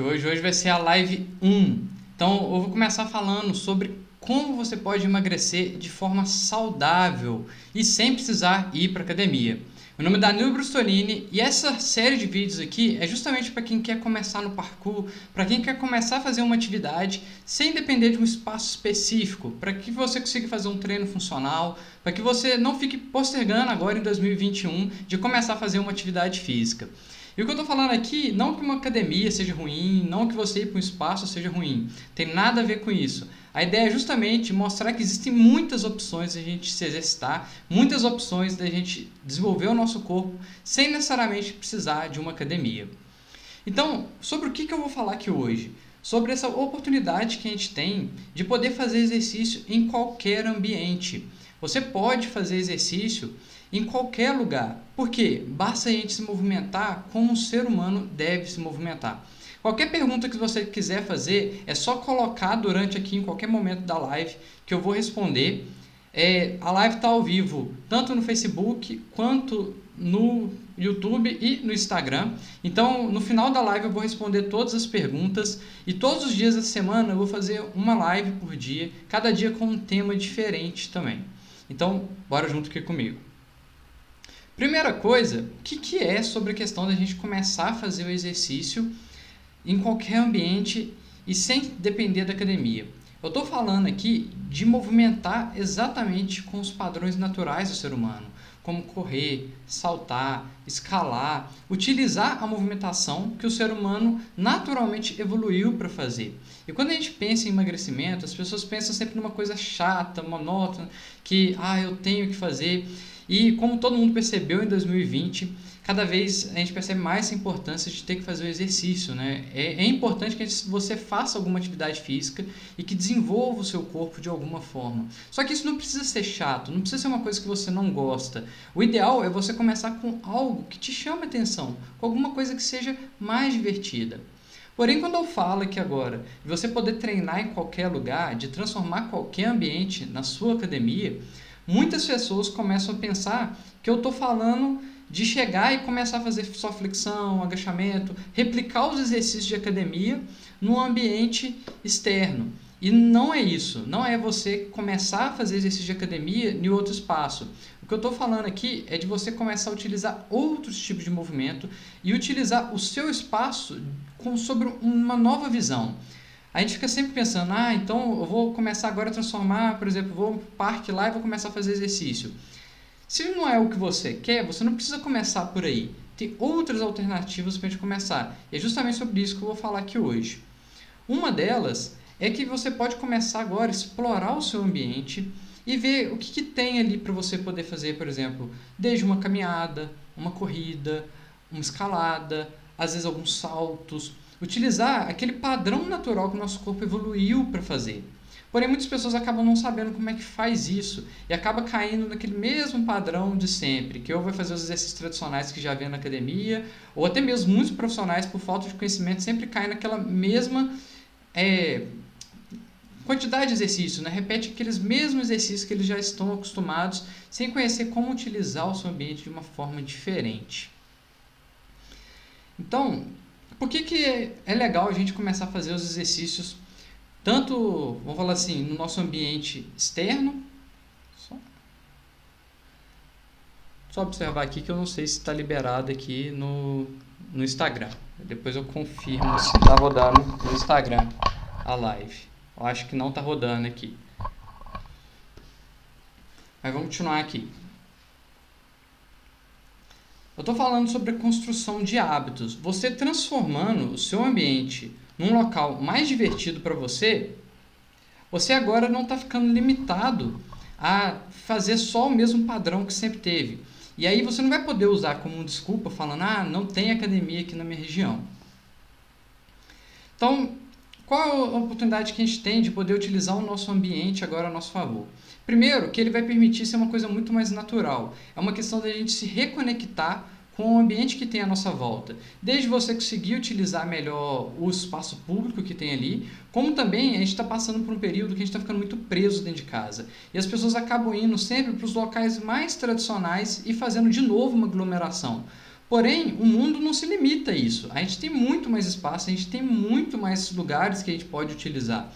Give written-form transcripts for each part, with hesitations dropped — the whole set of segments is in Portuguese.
Hoje vai ser a live 1. Então, eu vou começar falando sobre como você pode emagrecer de forma saudável e sem precisar ir para academia. Meu nome é Danilo Brustolini e essa série de vídeos aqui é justamente para quem quer começar no parkour, para quem quer começar a fazer uma atividade sem depender de um espaço específico, para que você consiga fazer um treino funcional, para que você não fique postergando agora em 2021 de começar a fazer uma atividade física. E o que eu estou falando aqui, não que uma academia seja ruim, não que você ir para um espaço seja ruim. Tem nada a ver com isso. A ideia é justamente mostrar que existem muitas opções de a gente se exercitar, muitas opções de a gente desenvolver o nosso corpo sem necessariamente precisar de uma academia. Então, sobre o que eu vou falar aqui hoje? Sobre essa oportunidade que a gente tem de poder fazer exercício em qualquer ambiente. Você pode fazer exercício em qualquer lugar. Por quê? Basta a gente se movimentar como um ser humano deve se movimentar. Qualquer pergunta que você quiser fazer, é só colocar durante aqui em qualquer momento da live que eu vou responder. A live está ao vivo, tanto no Facebook quanto no YouTube e no Instagram. Então, no final da live eu vou responder todas as perguntas e todos os dias da semana eu vou fazer uma live por dia, cada dia com um tema diferente também. Então, bora junto aqui comigo. Primeira coisa, o que é sobre a questão da gente começar a fazer o exercício em qualquer ambiente e sem depender da academia? Eu estou falando aqui de movimentar exatamente com os padrões naturais do ser humano, como correr, saltar, escalar, utilizar a movimentação que o ser humano naturalmente evoluiu para fazer. E quando a gente pensa em emagrecimento, as pessoas pensam sempre numa coisa chata, monótona, que eu tenho que fazer. E como todo mundo percebeu em 2020, cada vez a gente percebe mais a importância de ter que fazer o exercício, né? É importante que você faça alguma atividade física e que desenvolva o seu corpo de alguma forma. Só que isso não precisa ser chato, não precisa ser uma coisa que você não gosta. O ideal é você começar com algo que te chame a atenção, com alguma coisa que seja mais divertida. Porém, quando eu falo aqui agora de você poder treinar em qualquer lugar, de transformar qualquer ambiente na sua academia, muitas pessoas começam a pensar que eu estou falando de chegar e começar a fazer só flexão, agachamento, replicar os exercícios de academia no ambiente externo. E não é isso, não é você começar a fazer exercício de academia em outro espaço. O que eu estou falando aqui é de você começar a utilizar outros tipos de movimento e utilizar o seu espaço sobre uma nova visão. A gente fica sempre pensando, então eu vou começar agora a transformar, por exemplo, vou para o parque lá e vou começar a fazer exercício. Se não é o que você quer, você não precisa começar por aí. Tem outras alternativas para a gente começar. E é justamente sobre isso que eu vou falar aqui hoje. Uma delas é que você pode começar agora a explorar o seu ambiente e ver o que tem ali para você poder fazer, por exemplo, desde uma caminhada, uma corrida, uma escalada, às vezes alguns saltos. Utilizar aquele padrão natural que o nosso corpo evoluiu para fazer. Porém, muitas pessoas acabam não sabendo como é que faz isso e acaba caindo naquele mesmo padrão de sempre, que ou vai fazer os exercícios tradicionais que já vê na academia, ou até mesmo muitos profissionais, por falta de conhecimento, sempre caem naquela mesma quantidade de exercícios, né? Repete aqueles mesmos exercícios que eles já estão acostumados, sem conhecer como utilizar o seu ambiente de uma forma diferente. Então, por que é legal a gente começar a fazer os exercícios tanto, vamos falar assim, no nosso ambiente externo? Só observar aqui que eu não sei se está liberado aqui no Instagram. Depois eu confirmo se está rodando no Instagram a live. Eu acho que não está rodando aqui. Mas vamos continuar aqui. Eu estou falando sobre a construção de hábitos. Você transformando o seu ambiente num local mais divertido para você, você agora não está ficando limitado a fazer só o mesmo padrão que sempre teve. E aí você não vai poder usar como desculpa falando, não tem academia aqui na minha região. Então, qual é a oportunidade que a gente tem de poder utilizar o nosso ambiente agora a nosso favor? Primeiro, que ele vai permitir ser uma coisa muito mais natural. É uma questão da gente se reconectar com o ambiente que tem à nossa volta. Desde você conseguir utilizar melhor o espaço público que tem ali, como também a gente está passando por um período que a gente está ficando muito preso dentro de casa. E as pessoas acabam indo sempre para os locais mais tradicionais e fazendo de novo uma aglomeração. Porém, o mundo não se limita a isso. A gente tem muito mais espaço, a gente tem muito mais lugares que a gente pode utilizar.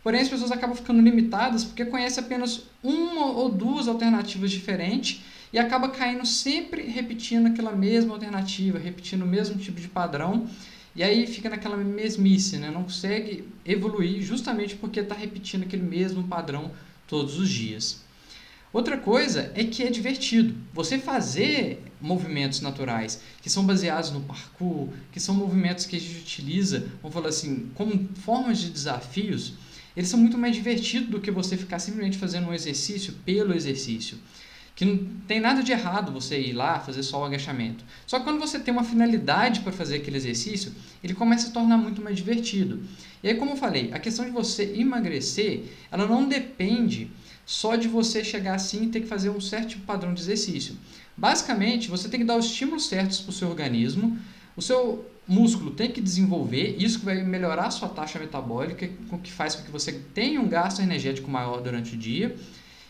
Porém, as pessoas acabam ficando limitadas porque conhecem apenas uma ou duas alternativas diferentes e acaba caindo sempre repetindo aquela mesma alternativa, repetindo o mesmo tipo de padrão. E aí fica naquela mesmice, né? Não consegue evoluir justamente porque está repetindo aquele mesmo padrão todos os dias. Outra coisa é que é divertido. Você fazer movimentos naturais que são baseados no parkour, que são movimentos que a gente utiliza, vamos falar assim, como formas de desafios, eles são muito mais divertidos do que você ficar simplesmente fazendo um exercício pelo exercício. Que não tem nada de errado você ir lá fazer só o agachamento. Só que quando você tem uma finalidade para fazer aquele exercício, ele começa a se tornar muito mais divertido. E aí, como eu falei, a questão de você emagrecer, ela não depende só de você chegar assim e ter que fazer um certo padrão de exercício. Basicamente, você tem que dar os estímulos certos para o seu organismo, o seu músculo tem que desenvolver, isso que vai melhorar a sua taxa metabólica, o que faz com que você tenha um gasto energético maior durante o dia,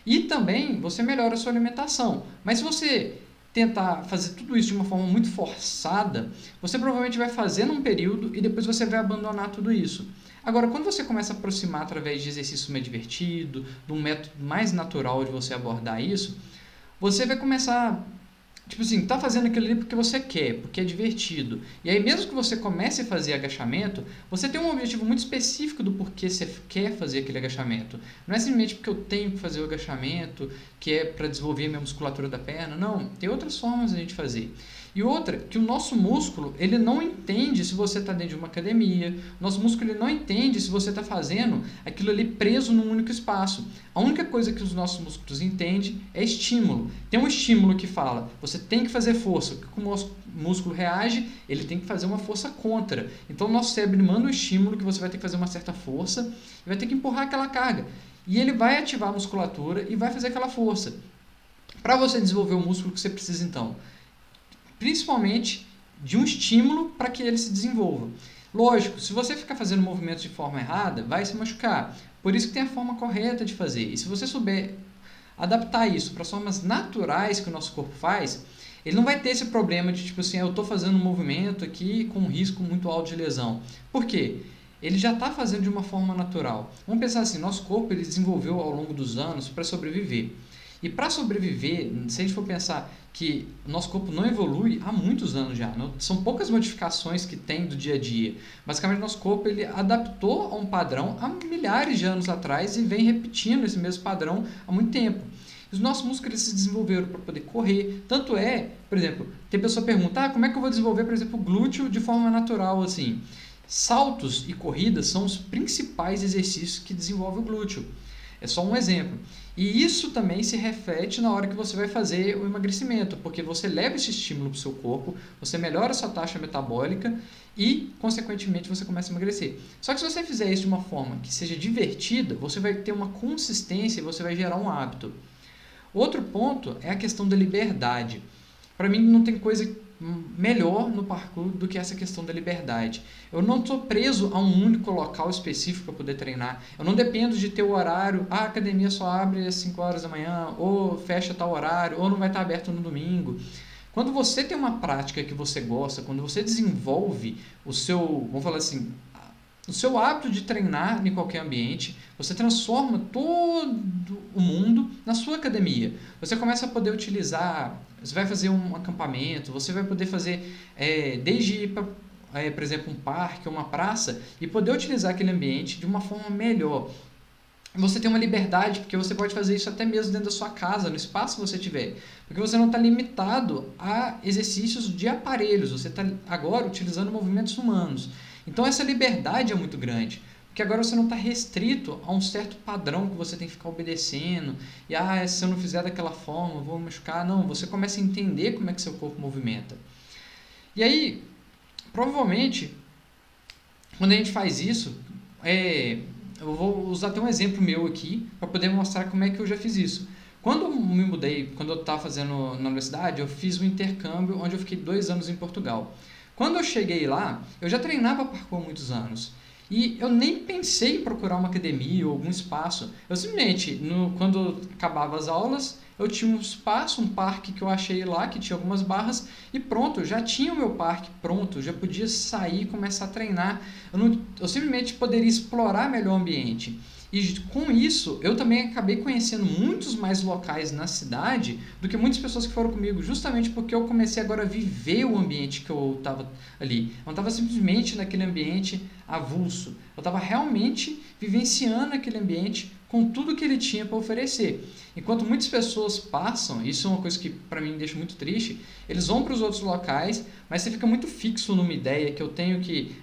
e também você melhora a sua alimentação. Mas se você tentar fazer tudo isso de uma forma muito forçada, você provavelmente vai fazer num período e depois você vai abandonar tudo isso. Agora, quando você começa a aproximar através de exercício mais divertido, de um método mais natural de você abordar isso, você vai começar, tipo assim, tá fazendo aquilo ali porque você quer, porque é divertido. E aí, mesmo que você comece a fazer agachamento, você tem um objetivo muito específico do porquê você quer fazer aquele agachamento. Não é simplesmente porque eu tenho que fazer o agachamento, que é para desenvolver a minha musculatura da perna. Não, tem outras formas de a gente fazer. E outra, que o nosso músculo, ele não entende se você está dentro de uma academia, o nosso músculo ele não entende se você está fazendo aquilo ali preso num único espaço. A única coisa que os nossos músculos entendem é estímulo. Tem um estímulo que fala, você tem que fazer força. Como o nosso músculo reage, ele tem que fazer uma força contra. Então o nosso cérebro manda um estímulo que você vai ter que fazer uma certa força e vai ter que empurrar aquela carga. E ele vai ativar a musculatura e vai fazer aquela força. Para você desenvolver o músculo que você precisa então, principalmente de um estímulo para que ele se desenvolva. Lógico, se você ficar fazendo movimentos de forma errada, vai se machucar. Por isso que tem a forma correta de fazer. E se você souber adaptar isso para as formas naturais que o nosso corpo faz, ele não vai ter esse problema de tipo assim, eu estou fazendo um movimento aqui com um risco muito alto de lesão. Por quê? Ele já está fazendo de uma forma natural. Vamos pensar assim, nosso corpo ele desenvolveu ao longo dos anos para sobreviver. E para sobreviver, se a gente for pensar que o nosso corpo não evolui há muitos anos já, não, são poucas modificações que tem do dia a dia. Basicamente, nosso corpo ele adaptou a um padrão há milhares de anos atrás e vem repetindo esse mesmo padrão há muito tempo. Os nossos músculos se desenvolveram para poder correr. Tanto é, por exemplo, tem pessoa que pergunta, como é que eu vou desenvolver, por exemplo, o glúteo de forma natural assim? Saltos e corridas são os principais exercícios que desenvolvem o glúteo. É só um exemplo. E isso também se reflete na hora que você vai fazer o emagrecimento, porque você leva esse estímulo para o seu corpo, você melhora a sua taxa metabólica e, consequentemente, você começa a emagrecer. Só que se você fizer isso de uma forma que seja divertida, você vai ter uma consistência e você vai gerar um hábito. Outro ponto é a questão da liberdade. Para mim, não tem coisa melhor no parkour do que essa questão da liberdade. Eu não estou preso a um único local específico para poder treinar. Eu não dependo de ter o horário, a academia só abre às 5 horas da manhã, ou fecha tal horário, ou não vai estar aberto no domingo. Quando você tem uma prática que você gosta, quando você desenvolve o seu, vamos falar assim, o seu hábito de treinar em qualquer ambiente, você transforma todo o mundo na sua academia. Você começa a poder utilizar, você vai fazer um acampamento, você vai poder fazer, desde ir para, por exemplo, um parque ou uma praça, e poder utilizar aquele ambiente de uma forma melhor. Você tem uma liberdade, porque você pode fazer isso até mesmo dentro da sua casa, no espaço que você tiver. Porque você não está limitado a exercícios de aparelhos, você está agora utilizando movimentos humanos. Então essa liberdade é muito grande, porque agora você não está restrito a um certo padrão que você tem que ficar obedecendo, e se eu não fizer daquela forma, eu vou machucar. Não, você começa a entender como é que seu corpo movimenta. E aí, provavelmente, quando a gente faz isso, eu vou usar até um exemplo meu aqui, para poder mostrar como é que eu já fiz isso. Quando eu me mudei, quando eu estava fazendo na universidade, eu fiz um intercâmbio onde eu fiquei 2 anos em Portugal. Quando eu cheguei lá, eu já treinava parkour há muitos anos. E eu nem pensei em procurar uma academia ou algum espaço. Eu simplesmente, quando acabava as aulas, eu tinha um espaço, um parque que eu achei lá, que tinha algumas barras, e pronto, eu já tinha o meu parque pronto, eu já podia sair e começar a treinar. Eu simplesmente poderia explorar melhor o ambiente. E com isso, eu também acabei conhecendo muitos mais locais na cidade do que muitas pessoas que foram comigo, justamente porque eu comecei agora a viver o ambiente que eu estava ali. Eu não estava simplesmente naquele ambiente avulso. Eu estava realmente vivenciando aquele ambiente com tudo que ele tinha para oferecer. Enquanto muitas pessoas passam, isso é uma coisa que para mim me deixa muito triste, eles vão para os outros locais, mas você fica muito fixo numa ideia que eu tenho que,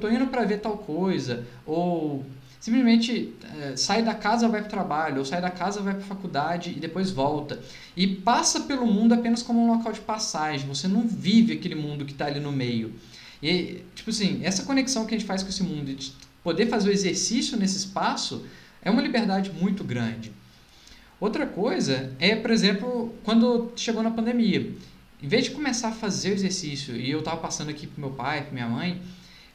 tô indo para ver tal coisa, ou simplesmente sai da casa, vai para o trabalho, ou sai da casa, vai para a faculdade e depois volta. E passa pelo mundo apenas como um local de passagem, você não vive aquele mundo que está ali no meio. E, tipo assim, essa conexão que a gente faz com esse mundo, de poder fazer o exercício nesse espaço, é uma liberdade muito grande. Outra coisa é, por exemplo, quando chegou na pandemia. Em vez de começar a fazer o exercício, e eu estava passando aqui para meu pai, para minha mãe,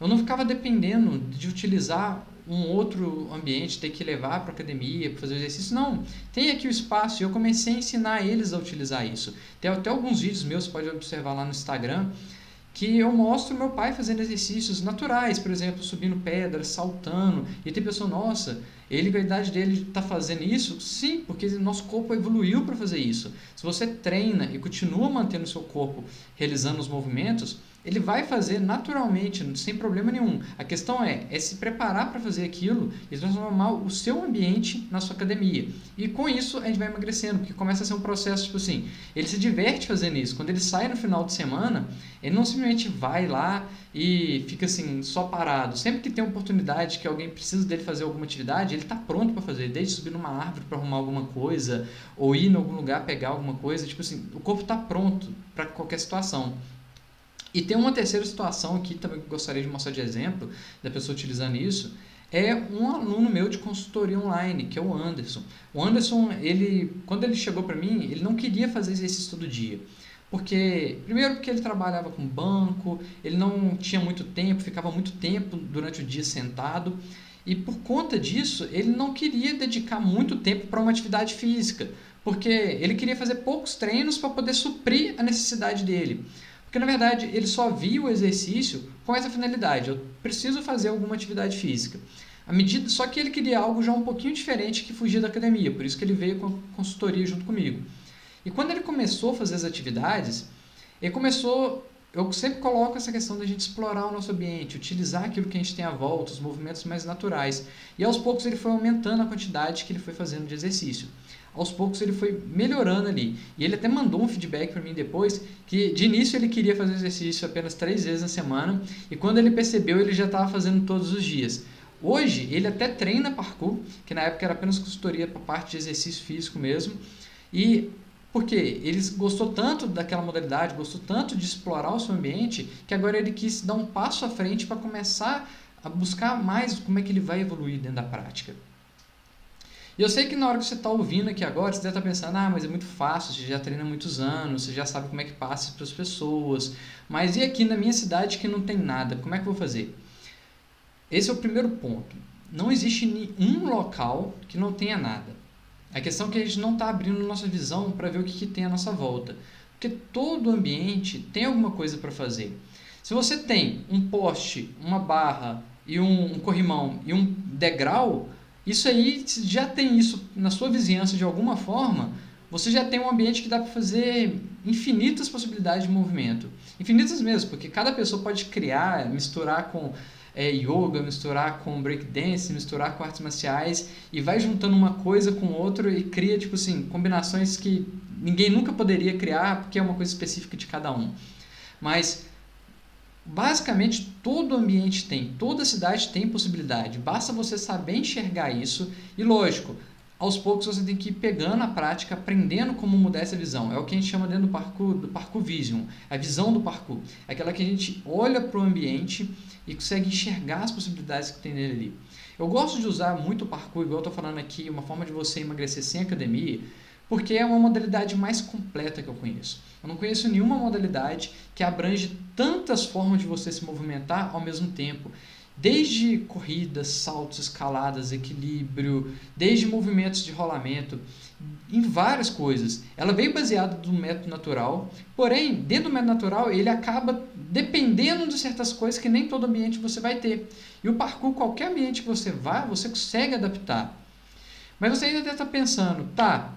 eu não ficava dependendo de utilizar um outro ambiente, ter que levar para a academia para fazer o exercício. Não, tem aqui o espaço e eu comecei a ensinar eles a utilizar isso. Tem até alguns vídeos meus, você pode observar lá no Instagram, que eu mostro meu pai fazendo exercícios naturais, por exemplo, subindo pedras, saltando, e tem pessoa, nossa, ele com a idade dele está fazendo isso? Sim, porque nosso corpo evoluiu para fazer isso. Se você treina e continua mantendo o seu corpo realizando os movimentos, ele vai fazer naturalmente, sem problema nenhum. A questão é se preparar para fazer aquilo e transformar o seu ambiente na sua academia. E com isso a gente vai emagrecendo, porque começa a ser um processo, tipo assim, ele se diverte fazendo isso. Quando ele sai no final de semana, ele não simplesmente vai lá e fica assim, só parado. Sempre que tem oportunidade, que alguém precisa dele fazer alguma atividade, ele está pronto para fazer. Desde subir numa árvore para arrumar alguma coisa, ou ir em algum lugar pegar alguma coisa. Tipo assim, o corpo está pronto para qualquer situação. E tem uma terceira situação aqui também que eu gostaria de mostrar de exemplo, da pessoa utilizando isso, é um aluno meu de consultoria online, que é o Anderson. O Anderson, quando ele chegou para mim, ele não queria fazer exercício todo dia. Primeiro porque ele trabalhava com banco, ele não tinha muito tempo, ficava muito tempo durante o dia sentado, e por conta disso, ele não queria dedicar muito tempo para uma atividade física, porque ele queria fazer poucos treinos para poder suprir a necessidade dele. Porque, na verdade, ele só via o exercício com essa finalidade. Eu preciso fazer alguma atividade física. Só que ele queria algo já um pouquinho diferente que fugia da academia. Por isso que ele veio com a consultoria junto comigo. E quando ele começou a fazer as atividades, eu sempre coloco essa questão da gente explorar o nosso ambiente, utilizar aquilo que a gente tem à volta, os movimentos mais naturais. E aos poucos ele foi aumentando a quantidade que ele foi fazendo de exercício. Aos poucos ele foi melhorando ali. E ele até mandou um feedback para mim depois, que de início ele queria fazer exercício apenas 3 vezes na semana, e quando ele percebeu, ele já estava fazendo todos os dias. Hoje, ele até treina parkour, que na época era apenas consultoria para parte de exercício físico mesmo, e porque ele gostou tanto daquela modalidade, gostou tanto de explorar o seu ambiente, que agora ele quis dar um passo à frente para começar a buscar mais como é que ele vai evoluir dentro da prática. E eu sei que na hora que você está ouvindo aqui agora, você deve estar pensando, mas é muito fácil, você já treina há muitos anos, você já sabe como é que passa para as pessoas, mas e aqui na minha cidade que não tem nada, como é que eu vou fazer? Esse é o primeiro ponto. Não existe nenhum local que não tenha nada. A questão é que a gente não está abrindo nossa visão para ver o que tem à nossa volta. Porque todo ambiente tem alguma coisa para fazer. Se você tem um poste, uma barra, e um corrimão e um degrau, isso aí, se já tem isso na sua vizinhança de alguma forma, você já tem um ambiente que dá para fazer infinitas possibilidades de movimento. Infinitas mesmo, porque cada pessoa pode criar, misturar com yoga, misturar com breakdance, misturar com artes marciais e vai juntando uma coisa com outra e cria, tipo assim, combinações que ninguém nunca poderia criar porque é uma coisa específica de cada um. Mas basicamente todo ambiente tem, toda cidade tem possibilidade, basta você saber enxergar isso e lógico, aos poucos você tem que ir pegando a prática, aprendendo como mudar essa visão. É o que a gente chama dentro do parkour vision, a visão do parkour. É aquela que a gente olha para o ambiente e consegue enxergar as possibilidades que tem nele ali. Eu gosto de usar muito o parkour, igual eu estou falando aqui, uma forma de você emagrecer sem academia, porque é uma modalidade mais completa que eu conheço. Eu não conheço nenhuma modalidade que abrange tantas formas de você se movimentar ao mesmo tempo. desde corridas, saltos, escaladas, equilíbrio, desde movimentos de rolamento, em várias coisas. Ela veio baseada no método natural, porém, dentro do método natural, ele acaba dependendo de certas coisas que nem todo ambiente você vai ter. E o parkour, qualquer ambiente que você vá, você consegue adaptar. Mas você ainda deve estar pensando, tá,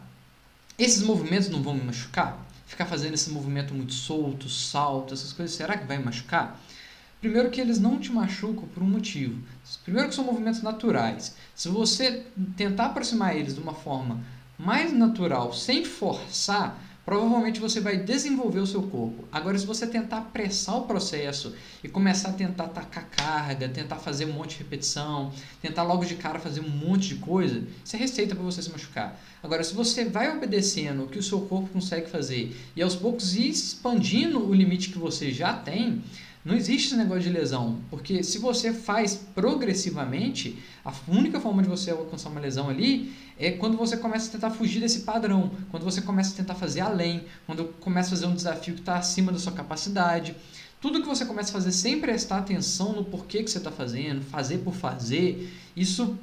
esses movimentos não vão me machucar? Ficar fazendo esse movimento muito solto, salto, essas coisas, será que vai me machucar? Primeiro que eles não te machucam por um motivo. Primeiro que são movimentos naturais. Se você tentar aproximar eles de uma forma mais natural, sem forçar, provavelmente você vai desenvolver o seu corpo. Agora, se você tentar apressar o processo e começar a tentar tacar carga, tentar fazer um monte de repetição, tentar logo de cara fazer um monte de coisa, isso é receita para você se machucar. Agora, se você vai obedecendo o que o seu corpo consegue fazer e aos poucos ir expandindo o limite que você já tem, não existe esse negócio de lesão, porque se você faz progressivamente, a única forma de você alcançar uma lesão ali é quando você começa a tentar fugir desse padrão, quando você começa a tentar fazer além, quando começa a fazer um desafio que está acima da sua capacidade. Tudo que você começa a fazer sem prestar atenção no porquê que você está fazendo, fazer por fazer, isso,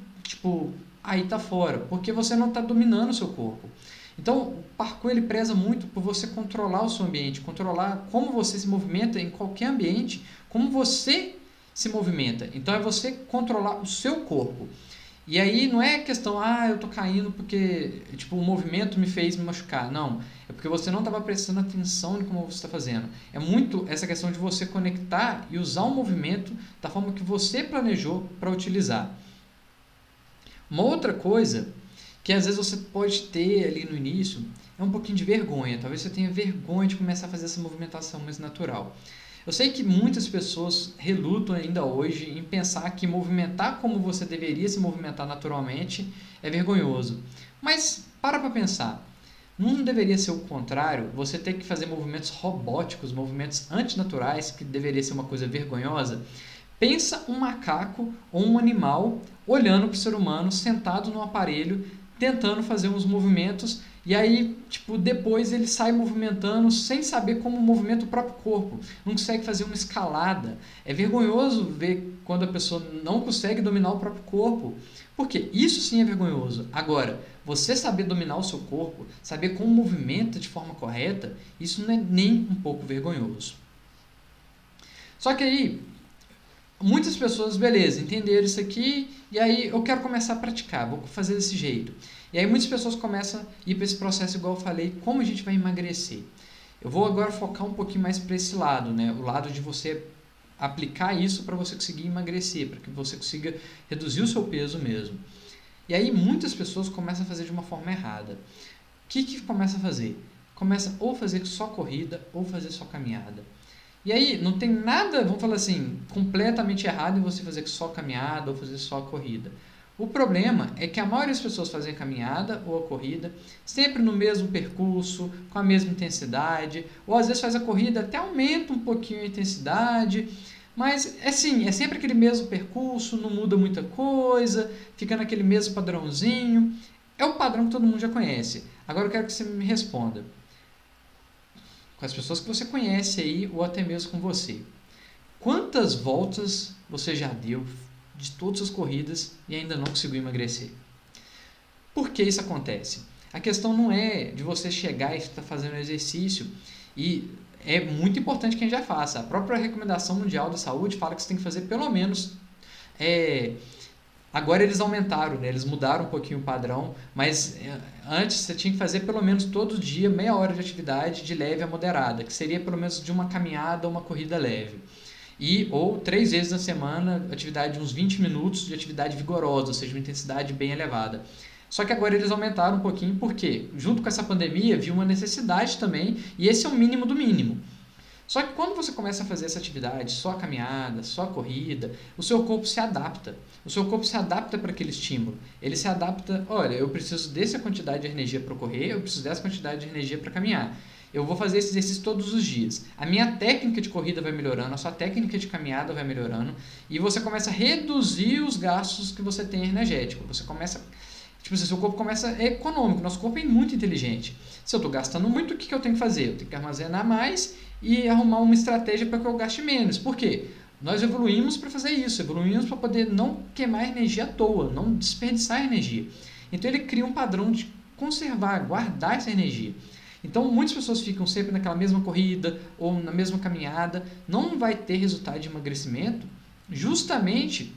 aí tá fora, porque você não está dominando o seu corpo. Então, o parkour ele preza muito por você controlar o seu ambiente, controlar como você se movimenta em qualquer ambiente, como você se movimenta. Então, é você controlar o seu corpo. E aí não é questão, eu tô caindo porque o movimento me fez me machucar. Não, é porque você não estava prestando atenção em como você está fazendo. É muito essa questão de você conectar e usar o movimento da forma que você planejou para utilizar. Uma outra coisa que às vezes você pode ter ali no início é um pouquinho de vergonha. Talvez você tenha vergonha de começar a fazer essa movimentação mais natural. Eu sei que muitas pessoas relutam ainda hoje em pensar que movimentar como você deveria se movimentar naturalmente é vergonhoso. Mas para pensar. Não deveria ser o contrário, você ter que fazer movimentos robóticos, movimentos antinaturais, que deveria ser uma coisa vergonhosa? Pensa um macaco ou um animal olhando para o ser humano sentado no aparelho, tentando fazer uns movimentos, e aí, depois ele sai movimentando sem saber como movimenta o próprio corpo. Não consegue fazer uma escalada. É vergonhoso ver quando a pessoa não consegue dominar o próprio corpo. Por quê? Isso sim é vergonhoso. Agora, você saber dominar o seu corpo, saber como movimenta de forma correta, isso não é nem um pouco vergonhoso. Só que aí, muitas pessoas, beleza, entenderam isso aqui, e aí eu quero começar a praticar, vou fazer desse jeito. E aí muitas pessoas começam a ir para esse processo, igual eu falei, como a gente vai emagrecer. Eu vou agora focar um pouquinho mais para esse lado, né? O lado de você aplicar isso para você conseguir emagrecer, para que você consiga reduzir o seu peso mesmo. E aí muitas pessoas começam a fazer de uma forma errada. O que começa a fazer? Começa ou fazer só corrida ou fazer só caminhada. E aí, não tem nada, vamos falar assim, completamente errado em você fazer só caminhada ou fazer só corrida. O problema é que a maioria das pessoas fazem a caminhada ou a corrida sempre no mesmo percurso, com a mesma intensidade, ou às vezes faz a corrida, até aumenta um pouquinho a intensidade, mas é sempre aquele mesmo percurso, não muda muita coisa, fica naquele mesmo padrãozinho. É o padrão que todo mundo já conhece. Agora eu quero que você me responda. Com as pessoas que você conhece aí, ou até mesmo com você. Quantas voltas você já deu de todas as corridas e ainda não conseguiu emagrecer? Por que isso acontece? A questão não é de você chegar e estar fazendo exercício, e é muito importante que a gente já faça. A própria Recomendação Mundial da Saúde fala que você tem que fazer pelo menos... Agora eles aumentaram, né? Eles mudaram um pouquinho o padrão, mas antes você tinha que fazer pelo menos todo dia meia hora de atividade de leve a moderada, que seria pelo menos de uma caminhada ou uma corrida leve. Ou 3 vezes na semana, atividade de uns 20 minutos de atividade vigorosa, ou seja, uma intensidade bem elevada. Só que agora eles aumentaram um pouquinho, porque junto com essa pandemia viu uma necessidade também, e esse é o mínimo do mínimo. Só que quando você começa a fazer essa atividade, só a caminhada, só a corrida, o seu corpo se adapta. O seu corpo se adapta para aquele estímulo. Ele se adapta, olha, eu preciso dessa quantidade de energia para correr, eu preciso dessa quantidade de energia para caminhar. Eu vou fazer esse exercício todos os dias. A minha técnica de corrida vai melhorando, a sua técnica de caminhada vai melhorando, e você começa a reduzir os gastos que você tem energético. Você começa... seu corpo começa... É econômico, nosso corpo é muito inteligente. Se eu estou gastando muito, o que eu tenho que fazer? Eu tenho que armazenar mais e arrumar uma estratégia para que eu gaste menos. Por quê? Nós evoluímos para fazer isso, evoluímos para poder não queimar energia à toa, não desperdiçar energia. Então ele cria um padrão de conservar, guardar essa energia. Então muitas pessoas ficam sempre naquela mesma corrida ou na mesma caminhada, não vai ter resultado de emagrecimento, justamente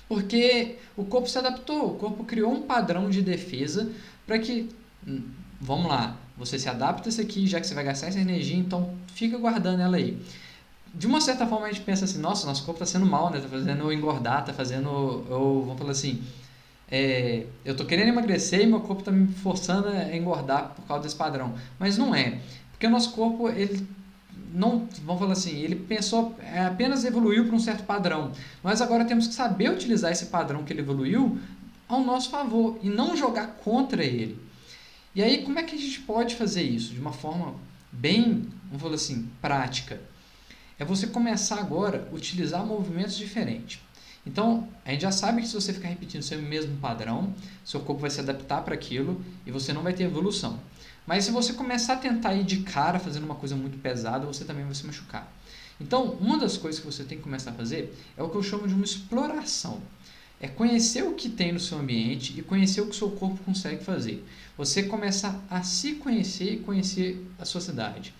porque o corpo se adaptou, o corpo criou um padrão de defesa para que, vamos lá, você se adapta a isso aqui, já que você vai gastar essa energia, então fica guardando ela aí. De uma certa forma a gente pensa assim, nossa, nosso corpo está sendo mal, né? Tá fazendo eu engordar, está fazendo eu, vamos falar assim, eu tô querendo emagrecer e meu corpo está me forçando a engordar por causa desse padrão. Mas não é, porque o nosso corpo, ele não, vamos falar assim, ele pensou, apenas evoluiu para um certo padrão. Nós agora temos que saber utilizar esse padrão que ele evoluiu ao nosso favor e não jogar contra ele. E aí, como é que a gente pode fazer isso de uma forma bem, vamos falar assim, prática? É você começar agora a utilizar movimentos diferentes. Então, a gente já sabe que se você ficar repetindo o seu mesmo padrão, seu corpo vai se adaptar para aquilo e você não vai ter evolução. Mas se você começar a tentar ir de cara fazendo uma coisa muito pesada, você também vai se machucar. Então, uma das coisas que você tem que começar a fazer é o que eu chamo de uma exploração. É conhecer o que tem no seu ambiente e conhecer o que o seu corpo consegue fazer. Você começar a se conhecer e conhecer a sua cidade.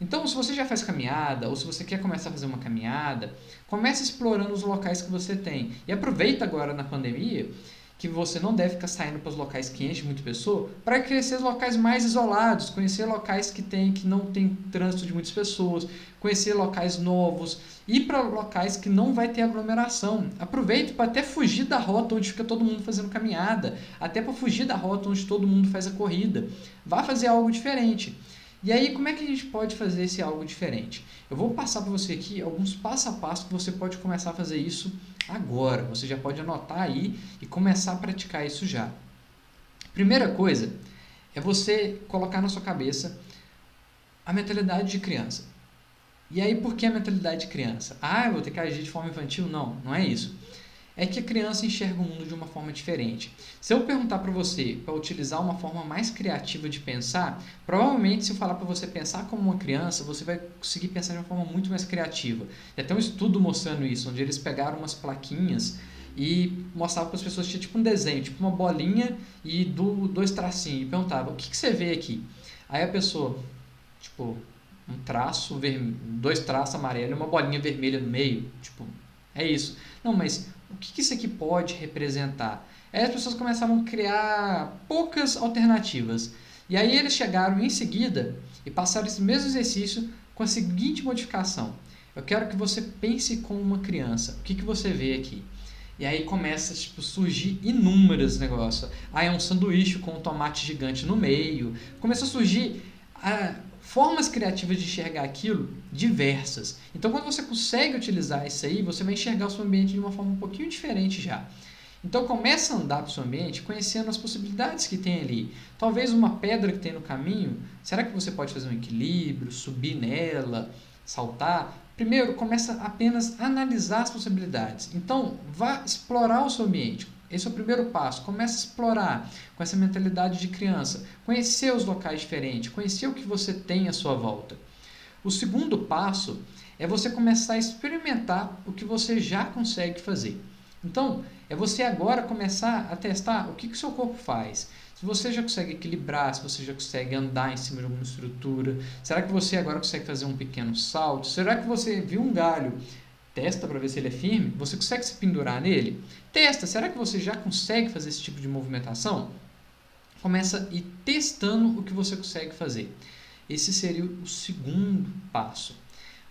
Então, se você já faz caminhada, ou se você quer começar a fazer uma caminhada, comece explorando os locais que você tem. E aproveita agora na pandemia, que você não deve ficar saindo para os locais que enchem muita pessoa, para conhecer os locais mais isolados, conhecer locais que não tem trânsito de muitas pessoas, conhecer locais novos, ir para locais que não vai ter aglomeração. Aproveite para até fugir da rota onde fica todo mundo fazendo caminhada, até para fugir da rota onde todo mundo faz a corrida. Vá fazer algo diferente. E aí, como é que a gente pode fazer esse algo diferente? Eu vou passar para você aqui alguns passo a passo que você pode começar a fazer isso agora. Você já pode anotar aí e começar a praticar isso já. Primeira coisa é você colocar na sua cabeça a mentalidade de criança. E aí, por que a mentalidade de criança? Ah, eu vou ter que agir de forma infantil? Não, não é isso. É que a criança enxerga o mundo de uma forma diferente. Se eu perguntar para você para utilizar uma forma mais criativa de pensar, provavelmente se eu falar para você pensar como uma criança, você vai conseguir pensar de uma forma muito mais criativa. Tem até um estudo mostrando isso, onde eles pegaram umas plaquinhas e mostravam para as pessoas, tinha tipo um desenho, tipo uma bolinha e dois tracinhos, e perguntava, o que você vê aqui? Aí a pessoa, tipo, um traço, dois traços amarelos e uma bolinha vermelha no meio, tipo, é isso. Não, mas o que isso aqui pode representar? Aí as pessoas começavam a criar poucas alternativas. E aí eles chegaram em seguida e passaram esse mesmo exercício com a seguinte modificação. Eu quero que você pense como uma criança. O que você vê aqui? E aí começa a surgir inúmeros negócios. É um sanduíche com um tomate gigante no meio. Começa a surgir formas criativas de enxergar aquilo diversas. Então, quando você consegue utilizar isso aí, você vai enxergar o seu ambiente de uma forma um pouquinho diferente já. Então, começa a andar para o seu ambiente conhecendo as possibilidades que tem ali. Talvez uma pedra que tem no caminho, será que você pode fazer um equilíbrio, subir nela, saltar? Primeiro, começa apenas a analisar as possibilidades. Então, vá explorar o seu ambiente. Esse é o primeiro passo. Comece a explorar com essa mentalidade de criança. Conhecer os locais diferentes, conhecer o que você tem à sua volta. O segundo passo é você começar a experimentar o que você já consegue fazer. Então, é você agora começar a testar o que o seu corpo faz. Se você já consegue equilibrar, se você já consegue andar em cima de alguma estrutura, será que você agora consegue fazer um pequeno salto? Será que você viu um galho? Testa para ver se ele é firme. Você consegue se pendurar nele? Testa. Será que você já consegue fazer esse tipo de movimentação? Começa a ir testando o que você consegue fazer. Esse seria o segundo passo.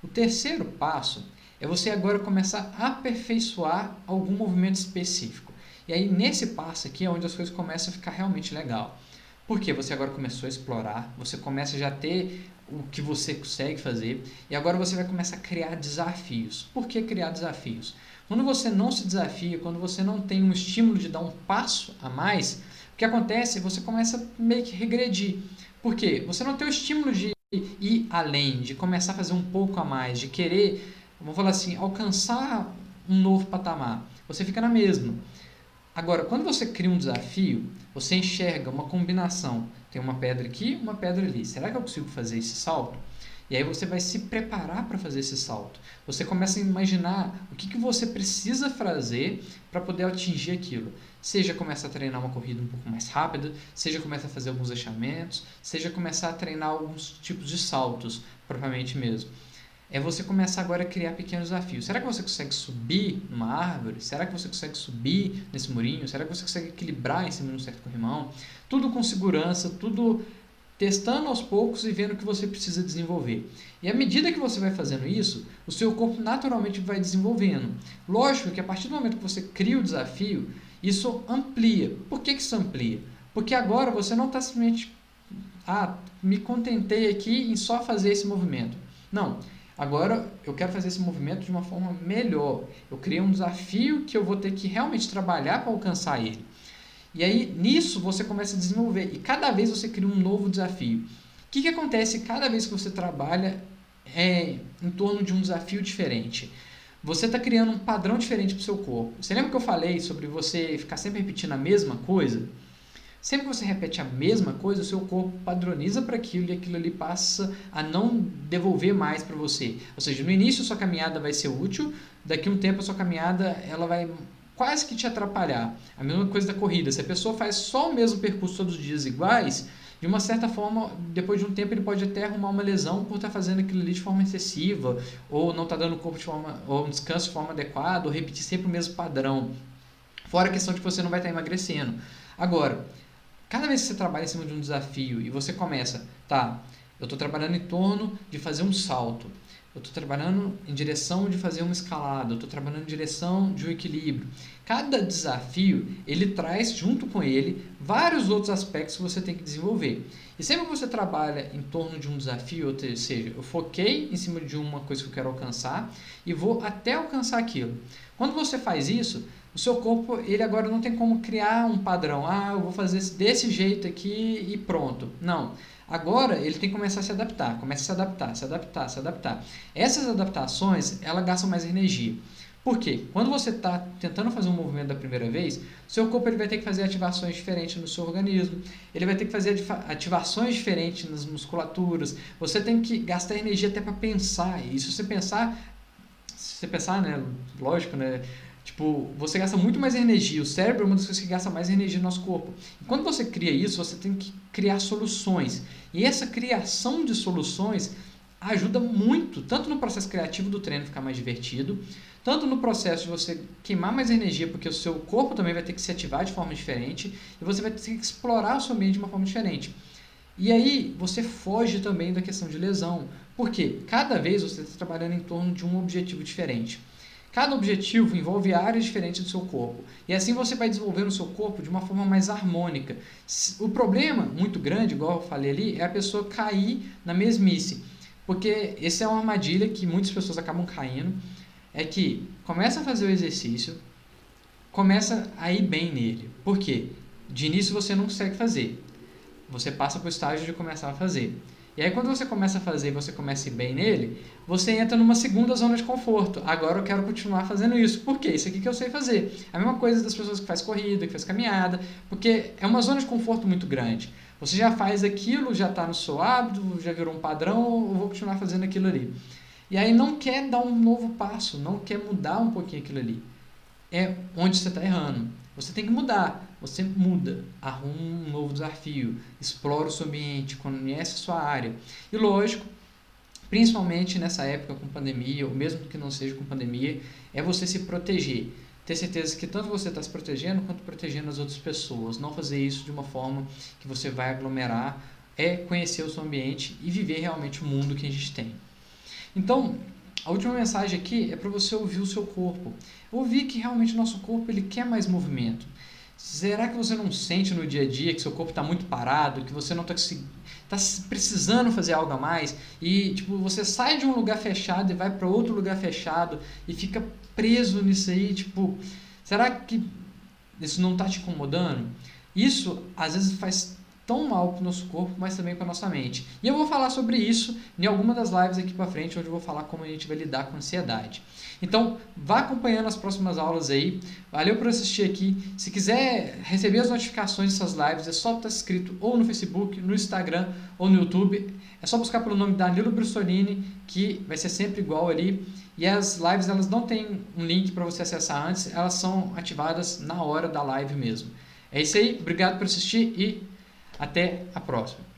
O terceiro passo é você agora começar a aperfeiçoar algum movimento específico. E aí, nesse passo aqui é onde as coisas começam a ficar realmente legal. Porque você agora começou a explorar, você começa já a ter o que você consegue fazer e agora você vai começar a criar desafios. Por que criar desafios? Quando você não se desafia, quando você não tem um estímulo de dar um passo a mais, o que acontece? Você começa a meio que regredir. Por quê? Você não tem o estímulo de ir além, de começar a fazer um pouco a mais, de querer, vamos falar assim, alcançar um novo patamar. Você fica na mesma. Agora, quando você cria um desafio, você enxerga uma combinação. Tem uma pedra aqui, uma pedra ali. Será que eu consigo fazer esse salto? E aí você vai se preparar para fazer esse salto. Você começa a imaginar o que você precisa fazer para poder atingir aquilo. Seja começar a treinar uma corrida um pouco mais rápida, seja começar a fazer alguns agachamentos, seja começar a treinar alguns tipos de saltos, propriamente mesmo. É você começar agora a criar pequenos desafios. Será que você consegue subir numa árvore? Será que você consegue subir nesse murinho? Será que você consegue equilibrar em cima de um certo corrimão? Tudo com segurança, tudo testando aos poucos e vendo o que você precisa desenvolver. E à medida que você vai fazendo isso, o seu corpo naturalmente vai desenvolvendo. Lógico que a partir do momento que você cria o desafio, isso amplia. Por que isso amplia? Porque agora você não está simplesmente, me contentei aqui em só fazer esse movimento. Não. Agora eu quero fazer esse movimento de uma forma melhor. Eu criei um desafio que eu vou ter que realmente trabalhar para alcançar ele. E aí, nisso, você começa a desenvolver. E cada vez você cria um novo desafio. O que acontece cada vez que você trabalha em torno de um desafio diferente? Você está criando um padrão diferente para o seu corpo. Você lembra que eu falei sobre você ficar sempre repetindo a mesma coisa? Sempre que você repete a mesma coisa, o seu corpo padroniza para aquilo e aquilo ali passa a não devolver mais para você. Ou seja, no início a sua caminhada vai ser útil, daqui a um tempo a sua caminhada ela vai quase que te atrapalhar. A mesma coisa da corrida. Se a pessoa faz só o mesmo percurso todos os dias iguais, de uma certa forma, depois de um tempo ele pode até arrumar uma lesão por estar fazendo aquilo ali de forma excessiva, ou não estar dando o corpo ou um descanso de forma adequada, ou repetir sempre o mesmo padrão. Fora a questão de que você não vai estar emagrecendo. Agora, cada vez que você trabalha em cima de um desafio e você começa, eu estou trabalhando em torno de fazer um salto, eu estou trabalhando em direção de fazer uma escalada, eu estou trabalhando em direção de um equilíbrio. Cada desafio, ele traz junto com ele vários outros aspectos que você tem que desenvolver. E sempre que você trabalha em torno de um desafio, ou seja, eu foquei em cima de uma coisa que eu quero alcançar e vou até alcançar aquilo. Quando você faz isso, o seu corpo, ele agora não tem como criar um padrão. Eu vou fazer desse jeito aqui e pronto. Não. Agora, ele tem que começar a se adaptar. Começa a se adaptar, se adaptar, se adaptar. Essas adaptações, elas gastam mais energia. Por quê? Quando você está tentando fazer um movimento da primeira vez, seu corpo ele vai ter que fazer ativações diferentes no seu organismo. Ele vai ter que fazer ativações diferentes nas musculaturas. Você tem que gastar energia até para pensar. E se você pensar, né? Lógico, né? Tipo, você gasta muito mais energia. O cérebro é uma das coisas que gasta mais energia no nosso corpo. E quando você cria isso, você tem que criar soluções. E essa criação de soluções ajuda muito, tanto no processo criativo do treino ficar mais divertido, tanto no processo de você queimar mais energia, porque o seu corpo também vai ter que se ativar de forma diferente, e você vai ter que explorar o seu ambiente de uma forma diferente. E aí, você foge também da questão de lesão. Por quê? Cada vez você está trabalhando em torno de um objetivo diferente. Cada objetivo envolve áreas diferentes do seu corpo. E assim você vai desenvolvendo o seu corpo de uma forma mais harmônica. O problema muito grande, igual eu falei ali, é a pessoa cair na mesmice. Porque essa é uma armadilha que muitas pessoas acabam caindo. É que começa a fazer o exercício, começa a ir bem nele. Por quê? De início você não consegue fazer. Você passa para o estágio de começar a fazer. E aí quando você começa a fazer e você começa a ir bem nele, você entra numa segunda zona de conforto. Agora eu quero continuar fazendo isso. Por quê? Isso aqui que eu sei fazer. A mesma coisa das pessoas que faz corrida, que faz caminhada, porque é uma zona de conforto muito grande. Você já faz aquilo, já está no seu hábito, já virou um padrão, eu vou continuar fazendo aquilo ali. E aí não quer dar um novo passo, não quer mudar um pouquinho aquilo ali. É onde você está errando. Você tem que mudar. Você muda, arruma um novo desafio, explora o seu ambiente, conhece a sua área. E lógico, principalmente nessa época com pandemia, ou mesmo que não seja com pandemia, é você se proteger. Ter certeza que tanto você está se protegendo, quanto protegendo as outras pessoas. Não fazer isso de uma forma que você vai aglomerar, é conhecer o seu ambiente e viver realmente o mundo que a gente tem. Então, a última mensagem aqui é para você ouvir o seu corpo. Ouvir que realmente o nosso corpo ele quer mais movimento. Será que você não sente no dia a dia que seu corpo está muito parado, que você não está precisando fazer algo a mais e tipo, você sai de um lugar fechado e vai para outro lugar fechado e fica preso nisso aí? Tipo, será que isso não está te incomodando? Isso às vezes faz tão mal para o nosso corpo, mas também para a nossa mente. E eu vou falar sobre isso em alguma das lives aqui para frente, onde eu vou falar como a gente vai lidar com a ansiedade. Então, vá acompanhando as próximas aulas aí. Valeu por assistir aqui. Se quiser receber as notificações dessas lives, é só estar inscrito ou no Facebook, no Instagram ou no YouTube. É só buscar pelo nome Danilo Brustolini, que vai ser sempre igual ali. E as lives, elas não têm um link para você acessar antes, elas são ativadas na hora da live mesmo. É isso aí, obrigado por assistir e até a próxima.